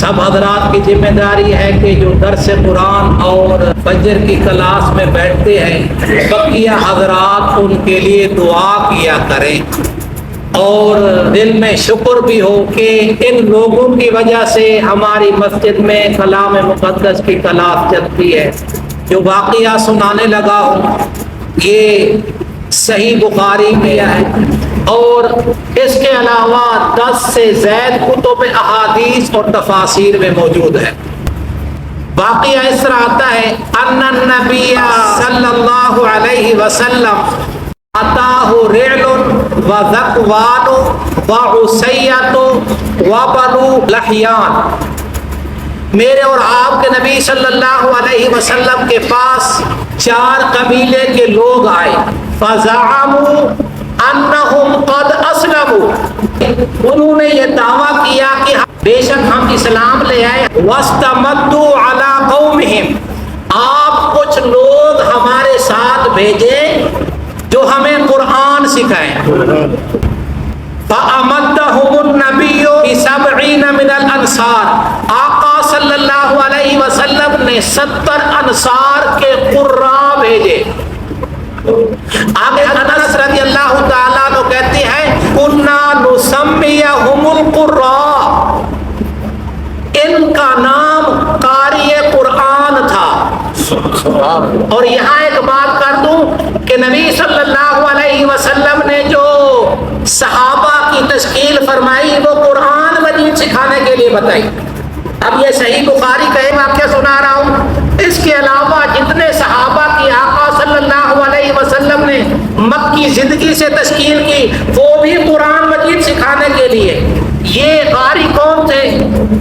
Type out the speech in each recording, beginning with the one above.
سب حضرات کی ذمہ داری ہے کہ جو درس قرآن اور فجر کی کلاس میں بیٹھتے ہیں بقیہ حضرات ان کے لیے دعا کیا کریں اور دل میں شکر بھی ہو کہ ان لوگوں کی وجہ سے ہماری مسجد میں کلام مقدس کی کلاس چلتی ہے۔ جو واقعہ سنانے لگا ہوں یہ صحیح بخاری میں ہے اور اس کے علاوہ 10 سے زائد کتب احادیث اور تفاسیر میں موجود ہے۔ واقعہ اس طرح آتا ہے ان النبی صلی اللہ علیہ وسلم اتاہ رعل و ذکوان و عصیۃ و بنو لحیان، میرے اور آپ کے نبی صلی اللہ علیہ وسلم کے پاس 4 قبیلے کے لوگ آئے، فزعموا انہم قد اسلموا، انہوں نے یہ دعویٰ کیا کہ بے شک ہم اسلام لے آئے، واستمدوا علی قومہم، آپ کچھ لوگ ہمارے ساتھ بھیجے جو ہمیں قرآن سکھائیں۔ فَأَمَدَّهُمُ النَّبِيُّ بِسَبْعِينَ مِنَ الْأَنصَارِ، آقا صلی اللہ علیہ وسلم نے 70 انصار کے قراء بھیجے۔ آگے انس رضی اللہ تعالیٰ عنہ کہتے ہیں كُنَّا نُسَمِّيَهُمُ الْقُرَّاء، ان کا نام قاری قرآن تھا۔ اور یہاں ایک بات کر دوں کہ نبی صلی اللہ علیہ وسلم نے جو صحابہ کی تشکیل فرمائی وہ قرآن مجید سکھانے کے لیے بتائی۔ اب یہ صحیح بخاری کا ایک واقعہ سنا رہا ہوں، اس کے علاوہ جتنے صحابہ کی آقا صلی اللہ علیہ وسلم نے مکی زندگی سے تشکیل کی وہ بھی قرآن مجید سکھانے کے لیے۔ یہ قاری کون تھے؟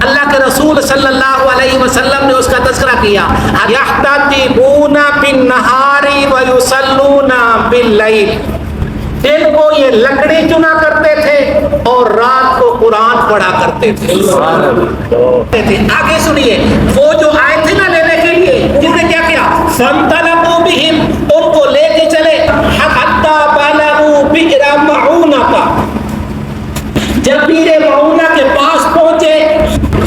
اللہ کے رسول صلی اللہ علیہ وسلم نے اس کا تذکرہ کیا، یحتطبون بالنہار ویصلون باللیل، دن کو یہ لکڑی چنا کرتے تھے اور رات کو قرآن پڑھا کرتے تھے۔ آگے سنیے، وہ جو آئے تھے نا لینے کے لیے انہوں نے کیا کیا؟ فانطلقوا بہم، ان کو لے کے چلے حتی بلغوا بئر معونہ، جب بئر معونہ کے پاس پہنچے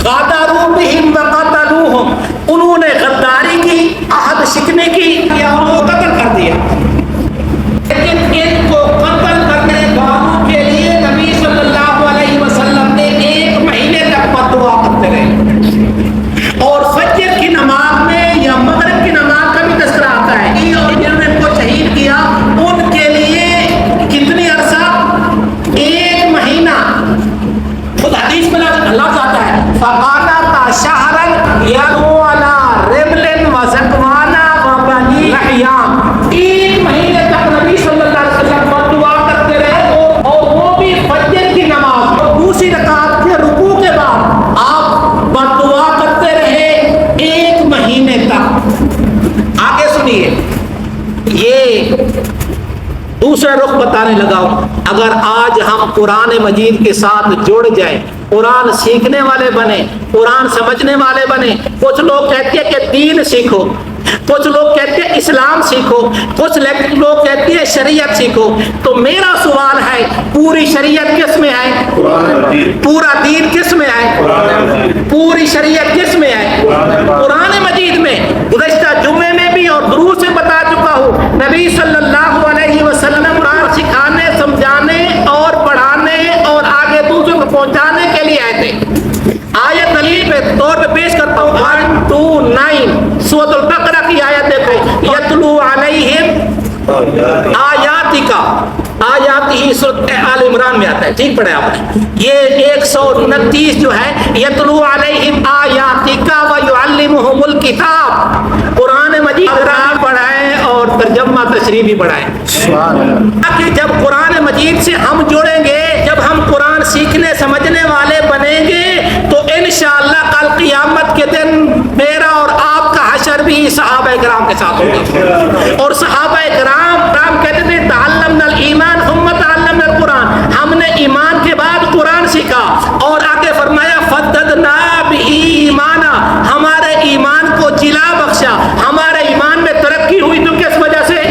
غادروا بہم وقتلوہم، انہوں نے غداری کی، عہد شکنی کی یا ان کو قتل کر دیا۔ لیکن ان کو قتل کرنے والوں کے لیے نبی صلی اللہ علیہ وسلم نے 1 مہینے تک دعا کرتے رہے۔ اور فجر کی نماز میں یا مغرب کی نماز کا بھی تذکرہ آتا ہے، اور جنہوں نے ان کو شہید کیا ان کے لیے کتنی عرصہ؟ 1 مہینہ۔ خود حدیث میں لفظ آتا ہے فَقَانَتَ شَهْرًا يَدْعُو عَلَىٰ رِمْلٍ وَزَكْوَانَ وَبَنِي لَحْيَانَ، 1 مہینے تک نبی صلی اللہ علیہ وسلم دعا کرتے رہے اور وہ بھی فجر کی نماز اور دوسری رکعت کے رکوع کے بعد آپ دعا کرتے رہے 1 مہینے تک۔ آگے سنیے، یہ دوسرا رخ بتانے لگا ہوں، اگر آج ہم قرآن مجید کے ساتھ جڑ جائیں، قرآن سیکھنے والے بنے، قرآن سمجھنے والے بنے، کچھ لوگ کہتے ہیں کہ دین سیکھو، کچھ لوگ کہتے ہیں اسلام سیکھو، کچھ لوگ کہتے ہیں شریعت سیکھو، تو میرا سوال ہے پوری شریعت کس میں ہے؟ پورا دین کس میں ہے؟ پوری شریعت کس میں ہے؟ قرآن مجید میں۔ گزشتہ جمعے میں بھی اور دروس سے بتا چکا ہوں، نبی صلی اللہ علیہ وسلم قرآن سکھانے، سمجھانے اور پڑھانے اور آگے دوسروں کو پہنچانے کے لیے آئے تھے۔ آیت دلیل پہ طور پہ پیش کرتا ہوں 129 سورۃ البقرہ کی آیت دیکھو، یتلو علیہم آیاتک، آیات ہی سورۃ آل عمران میں آتا ہے، ٹھیک پڑھے آپ نے۔ یہ 129 جو ہے یتلو علیہم آیاتک ویعلمہم الکتاب، قرآن مجید قرآن پڑھائیں اور ترجمہ تشریح بھی پڑھائیں، تاکہ جب قرآن مجید سے ہم جڑیں گے، جب ہم قرآن سیکھنے سمجھنے والے بنیں گے تو انشاءاللہ کل قیامت کے دن میرا اور آپ کا حشر بھی صحابہ کرام کے ساتھ ہوگا۔ اور صحابہ کرام کہتے تھے تعلمنا الایمان ثم تعلمنا القرآن، ہم نے ایمان کے بعد قرآن سیکھا، اور آگے فرمایا فددنا بہ ایمانا، ہمارے ایمان کو جلا بخشا، ہمارے ایمان میں ترقی ہوئی تو کس وجہ سے؟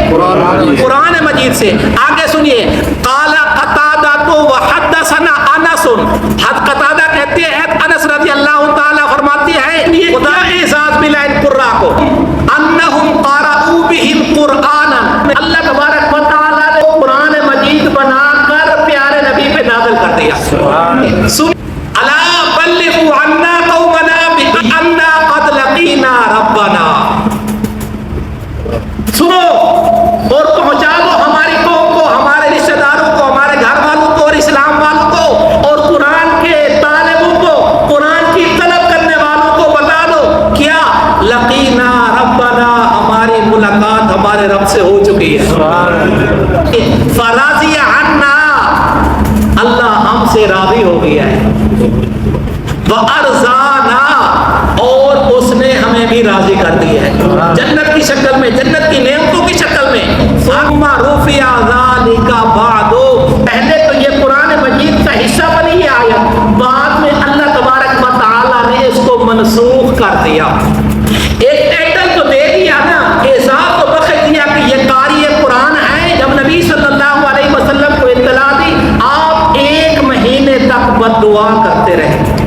قرآن مجید سے۔ آگے سنیے، قال قتادہ وحدثنا انس، قتادہ کہتے ہیں انس رضی اللہ تعالیٰ کر دیا. الا بلغوا عنا قومنا بأننا قد لقینا ربنا. سنو اور پہنچا دو ہماری قوم کو, ہمارے رشتہ داروں کو, ہمارے گھر والوں کو اور اسلام والوں کو اور قرآن کے طالبوں کو, قرآن کی طلب کرنے والوں کو بتا دو کیا لقینا ربنا, ہماری ملاقات ہمارے رب سے ہو چکی ہے. فراضی عنا, اللہ ہم سے راضی ہو گیا ہے. وَأَرْضَانَا, اور اس نے ہمیں بھی راضی کر دیا ہے جنت کی شکل میں, جنت کی نعمتوں کی شکل میں. ثُمَّ رُفِعَ ذَلِكَ بَعْدُ, پہلے تو یہ قرآن مجید کا حصہ بنی یہ آیت, بعد میں اللہ تبارک و تعالیٰ نے اس کو منسوخ کر دیا. ایک ٹائٹل تو دے دیا نا, اعزاز تو بخش دیا کہ یہ قاری قرآن ہے. جب نبی صلی اللہ علیہ وسلم کو اطلاع دی, آپ 1 مہینے تک بد دعا کرتے رہے.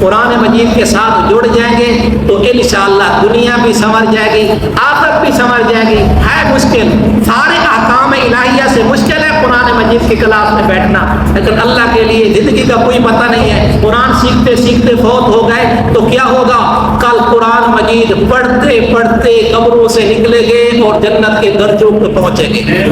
قرآن مجید کے ساتھ جڑ جائیں گے تو انشاءاللہ دنیا بھی سنور جائے گی, آخرت بھی سنور جائے گی. ہے مشکل, سارے احکام الہیہ سے مشکل ہے قرآن مجید کی کلاس میں بیٹھنا, لیکن اللہ کے لیے زندگی کا کوئی پتہ نہیں ہے. قرآن سیکھتے سیکھتے فوت ہو گئے تو کیا ہوگا؟ کل قرآن مجید پڑھتے پڑھتے قبروں سے نکلیں گے اور جنت کے درجوں پہ پہنچیں گے.